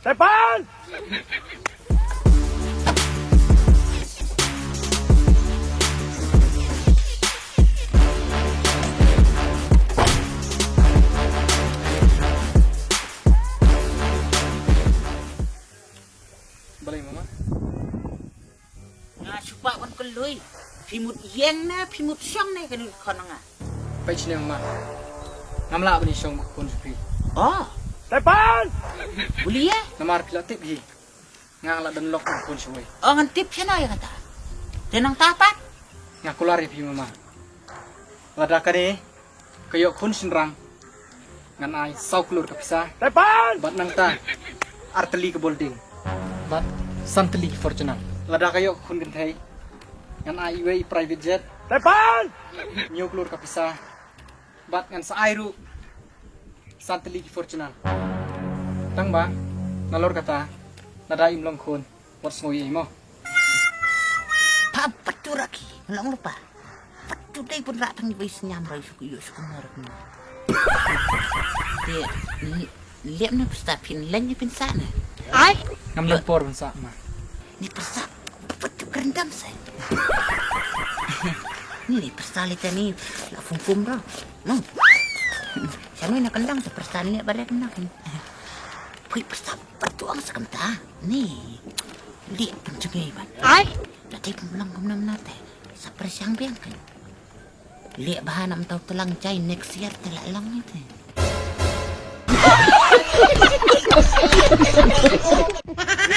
Depan! Balik mama. Nga supa kan keluy. Pimut yang na, pimut siyang na kan kono nga. Baik sini mama. Ngamla bani song pun supi. Oh, Depan! boleh ya? Namar pilatip hi. Ngala dan lok pun suwi. Oh, ngantip siya na ya kata. Tenang tapat. Ngakular ya pi mama. Lada kade kayo kun sinrang. Ngan ai sau kulur kapisa. Depan! Bat nang ta arteli ke bolding. Bat santeli ke fortunal. Lada kayo kun gentai. Ngan ai way private jet. Depan! Nyo kulur kapisa. Bat ngan sa airu santeli ke fortunal. Tang ba nalor kata nada imlong kun. What's ngoy mo? Papat tu lagi. Nggak lupa. Patu day pun ratang di bawah nyamrai suku yuk suku narik ni. Dia lihat na pesta pin lainnya pin sana. Ay, Ngamlang por ban sa ma. ni pesta patu kerendam saya. Ni pesta lita ni la fum dah. Siapa nak kendang sa pesta ni balik nak. Pui pesta patu ang sakanta. Ni lihat pun cengai ban. Ay, dati pulang kumnam nate. Sa presyang biang kan. Lihat bahan am tahu telang cai next year telak lang itu.